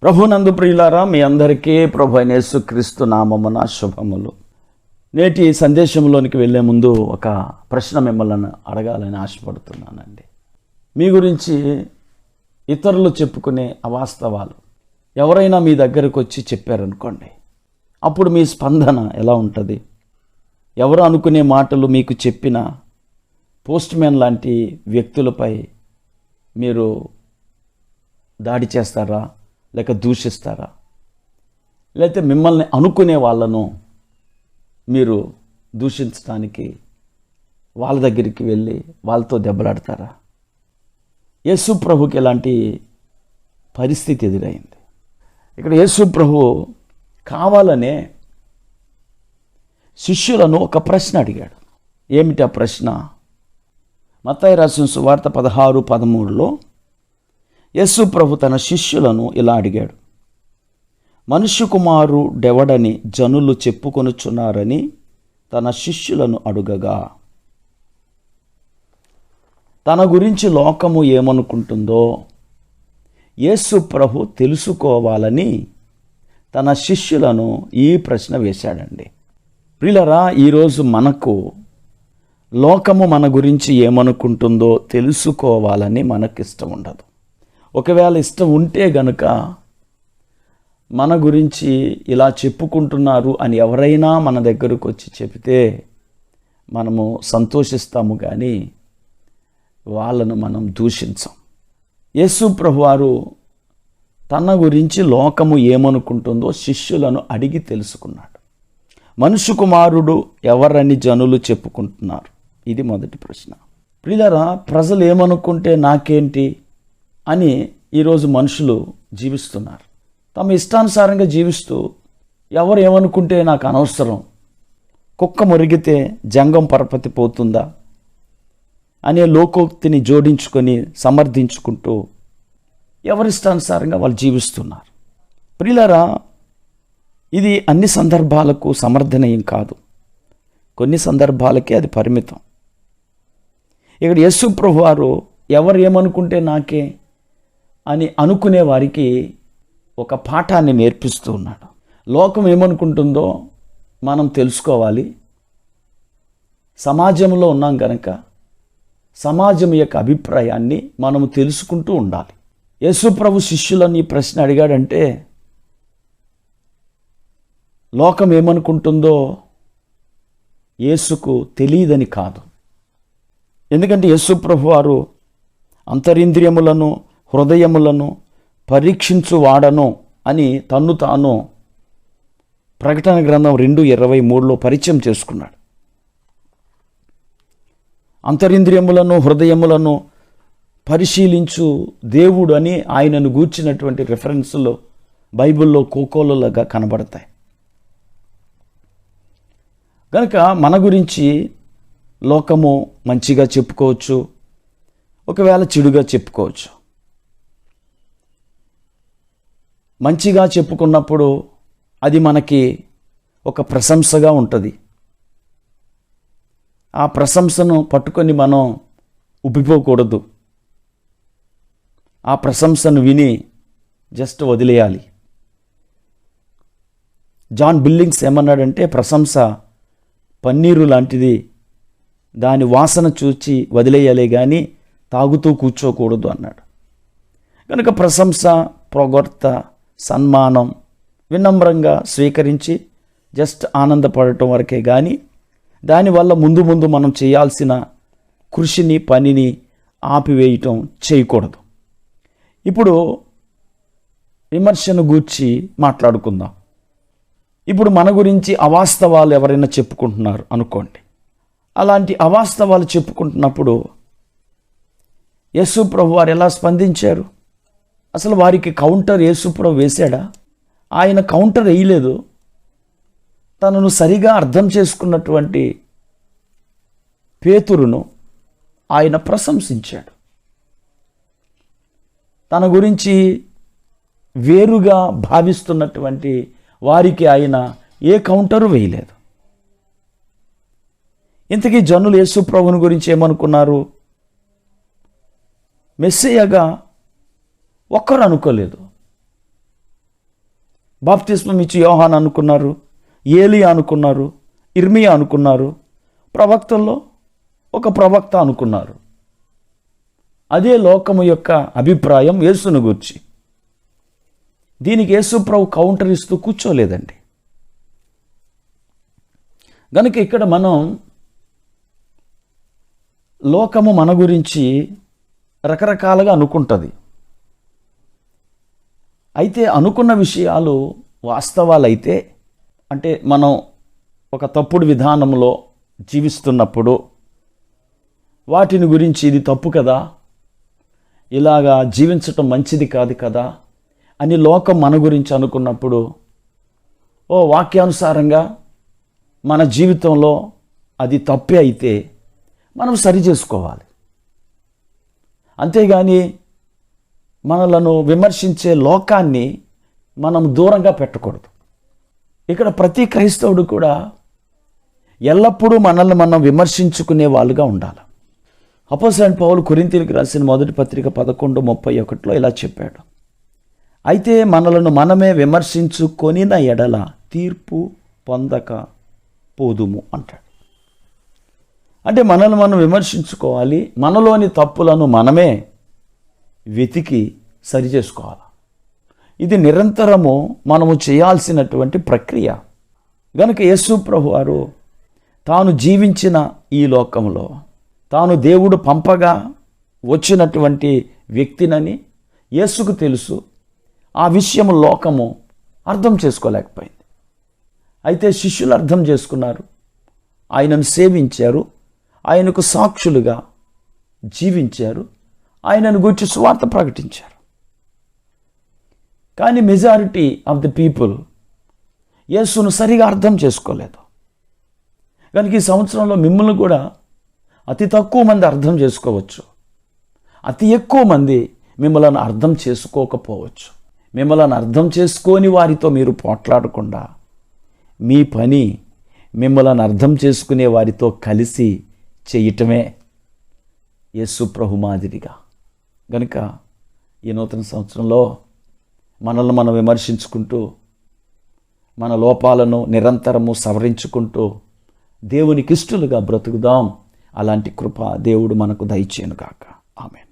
ప్రభునందు ప్రియులారా, మీ అందరికీ ప్రభు అయిన యేసుక్రీస్తు నామమున శుభములు. నేటి సందేశంలోనికి వెళ్ళే ముందు ఒక ప్రశ్న మిమ్మల్ని అడగాలని ఆశపడుతున్నానండి. మీ గురించి ఇతరులు చెప్పుకునే అవాస్తవాలు ఎవరైనా మీ దగ్గరకు వచ్చి చెప్పారనుకోండి, అప్పుడు మీ స్పందన ఎలా ఉంటుంది? ఎవరు అనుకునే మాటలు మీకు చెప్పిన పోస్ట్ మ్యాన్ లాంటి వ్యక్తులపై మీరు దాడి చేస్తారా, లేక దూషిస్తారా? లేకపోతే మిమ్మల్ని అనుకునే వాళ్ళను మీరు దూషించడానికి వాళ్ళ దగ్గరికి వెళ్ళి వాళ్ళతో దెబ్బలాడతారా? యేసు ప్రభుకి ఎలాంటి పరిస్థితి ఎదురైంది? ఇక్కడ యేసు ప్రభు కావాలనే శిష్యులను ఒక ప్రశ్న అడిగాడు. ఏమిటి ఆ ప్రశ్న? మత్తయి రాసిన సువార్త 16:13లో యేసు ప్రభు తన శిష్యులను ఇలా అడిగాడు. మనుష్య కుమారుడెవడని జనులు చెప్పుకొనుచున్నారని తన శిష్యులను అడుగగా, తన గురించి లోకము ఏమనుకుంటుందో యేసు ప్రభు తెలుసుకోవాలని తన శిష్యులను ఈ ప్రశ్న వేశాడండి. ప్రియులారా, ఈరోజు మనకు లోకము మన గురించి ఏమనుకుంటుందో తెలుసుకోవాలని మనకిష్టం ఉండదు. ఒకవేళ ఇష్టం ఉంటే గనుక మన గురించి ఇలా చెప్పుకుంటున్నారు అని ఎవరైనా మన దగ్గరకు వచ్చి చెబితే మనము సంతోషిస్తాము, కానీ వాళ్ళను మనం దూషించం. యేసు ప్రభువారు తన గురించి లోకము ఏమనుకుంటుందో శిష్యులను అడిగి తెలుసుకున్నాడు. మనుష్య కుమారుడు ఎవరని జనులు చెప్పుకుంటున్నారు? ఇది మొదటి ప్రశ్న. ప్రియులారా, ప్రజలు ఏమనుకుంటే నాకేంటి అని ఈరోజు మనుషులు జీవిస్తున్నారు. తమ ఇష్టానుసారంగా జీవిస్తూ ఎవరు ఏమనుకుంటే నాకు అనవసరం, కుక్క మురిగితే జంగం పరపతి పోతుందా అనే లోకోక్తిని జోడించుకొని సమర్థించుకుంటూ ఎవరిష్టానుసారంగా వాళ్ళు జీవిస్తున్నారు. ప్రియులారా, ఇది అన్ని సందర్భాలకు సమర్థనీయం కాదు. కొన్ని సందర్భాలకే అది పరిమితం. ఇక్కడ యేసు ప్రభు వారు ఎవరు ఏమనుకుంటే నాకే అని అనుకునే వారికి ఒక పాఠాన్ని నేర్పిస్తూ ఉన్నాడు. లోకం ఏమనుకుంటుందో మనం తెలుసుకోవాలి. సమాజంలో ఉన్నాం కనుక సమాజం యొక్క అభిప్రాయాన్ని మనము తెలుసుకుంటూ ఉండాలి. యేసు ప్రభు శిష్యులని ఈ ప్రశ్న అడిగాడంటే లోకం ఏమనుకుంటుందో యేసుకు తెలియదని కాదు. ఎందుకంటే యేసు ప్రభు వారు అంతరింద్రియములను హృదయములను పరీక్షించువాడను అని తన్ను తాను ప్రకటన గ్రంథం 2:23లో పరిచయం చేసుకున్నాడు. అంతరింద్రియములను హృదయములను పరిశీలించు దేవుడు అని ఆయనను గూర్చినటువంటి రెఫరెన్సులు బైబిల్లో కోకోలలుగా కనబడతాయి. కనుక మన గురించి లోకము మంచిగా చెప్పుకోవచ్చు, ఒకవేళ చెడుగా చెప్పుకోవచ్చు. మంచిగా చెప్పుకున్నప్పుడు అది మనకి ఒక ప్రశంసగా ఉంటుంది. ఆ ప్రశంసను పట్టుకొని మనం ఉబ్బిపోకూడదు. ఆ ప్రశంసను విని జస్ట్ వదిలేయాలి. జాన్ బిల్లింగ్స్ ఏమన్నాడంటే, ప్రశంస పన్నీరు లాంటిది, దాని వాసన చూచి వదిలేయాలి కానీ తాగుతూ కూర్చోకూడదు అన్నాడు. కనుక ప్రశంస, పొగడ్త, సన్మానం వినమ్రంగా స్వీకరించి జస్ట్ ఆనందపడటం వరకే కానీ దానివల్ల ముందు ముందు మనం చేయాల్సిన కృషిని పనిని ఆపివేయటం చేయకూడదు. ఇప్పుడు విమర్శను గూర్చి మాట్లాడుకుందాం. ఇప్పుడు మన గురించి అవాస్తవాలు ఎవరైనా చెప్పుకుంటున్నారు అనుకోండి. అలాంటి అవాస్తవాలు చెప్పుకుంటున్నప్పుడు యేసు ప్రభు వారు ఎలా స్పందించారు? అసలు వారికి కౌంటర్ యేసు ప్రభు వేశాడా? ఆయన కౌంటర్ వేయలేదు. తనను సరిగా అర్థం చేసుకున్నటువంటి పేతురును ఆయన ప్రశంసించాడు. తన గురించి వేరుగా భావిస్తున్నటువంటి వారికి ఆయన ఏ కౌంటరు వేయలేదు. ఇంతకీ జనులు యేసు ప్రభువుని గురించి ఏమనుకున్నారు? మెస్సియాగా ఒక్కరు అనుకోలేదు. బాప్తిస్మం ఇచ్చి యోహాన్ అనుకున్నారు, ఏలియా అనుకున్నారు, ఇర్మియా అనుకున్నారు, ప్రవక్తల్లో ఒక ప్రవక్త అనుకున్నారు. అదే లోకము యొక్క అభిప్రాయం యేసును గూర్చి. దీనికి యేసు ప్రభు కౌంటర్ ఇస్తూ కూర్చోలేదండి. గనుక ఇక్కడ మనం లోకము మన గురించి రకరకాలుగా అనుకుంటుంది. అయితే అనుకున్న విషయాలు వాస్తవాలైతే, అంటే మనం ఒక తప్పుడు విధానంలో జీవిస్తున్నప్పుడు వాటిని గురించి ఇది తప్పు కదా, ఇలాగా జీవించటం మంచిది కాదు కదా అని లోకం మన గురించి అనుకున్నప్పుడు, వాక్యానుసారంగా మన జీవితంలో అది తప్పే అయితే మనం సరి చేసుకోవాలి. అంతేగాని మనలను విమర్శించే లోకాన్ని మనం దూరంగా పెట్టకూడదు. ఇక్కడ ప్రతి క్రైస్తవుడు కూడా ఎల్లప్పుడూ మనల్ని మనం విమర్శించుకునే వాళ్ళుగా ఉండాలి. అపోస్తలుడైన పౌలు కొరింథీయులకు రాసిన మొదటి పత్రిక 11:31 ఇలా చెప్పాడు, అయితే మనలను మనమే విమర్శించుకొనిన ఎడల తీర్పు పొందక పోదుము అంటాడు. అంటే మనల్ని మనం విమర్శించుకోవాలి, మనలోని తప్పులను మనమే వెతికి సరి చేసుకోవాలి. ఇది నిరంతరము మనము చేయాల్సినటువంటి ప్రక్రియ. గనుక యేసు ప్రభువారు తాను జీవించిన ఈ లోకంలో తాను దేవుడు పంపగా వచ్చినటువంటి వ్యక్తినని యేసుకు తెలుసు. ఆ విషయం లోకము అర్థం చేసుకోలేకపోయింది. అయితే శిష్యులు అర్థం చేసుకున్నారు, ఆయనను సేవించారు, ఆయనకు సాక్షులుగా జీవించారు, ఆయనను గురించి సువార్త ప్రకటించారు. కానీ మెజారిటీ ఆఫ్ ది పీపుల్ యేసును సరిగా అర్థం చేసుకోలేదు. కనుక ఈ సంవత్సరంలో మిమ్మల్ని కూడా అతి తక్కువ మంది అర్థం చేసుకోవచ్చు, అతి ఎక్కువ మంది మిమ్మల్ని అర్థం చేసుకోకపోవచ్చు. మిమ్మల్ని అర్థం చేసుకోని వారితో మీరు పోట్లాడకుండా మీ పని మిమ్మల్ని అర్థం చేసుకునే వారితో కలిసి చేయటమే యేసు ప్రభు మాదిరిగా. గనుక ఈ నూతన సంవత్సరంలో మనల్ని మనం విమర్శించుకుంటూ మన లోపాలను నిరంతరము సవరించుకుంటూ దేవునికి ఇష్టలుగా బ్రతుకుదాం. అలాంటి కృప దేవుడు మనకు దయచేయును గాక. ఆమేన్.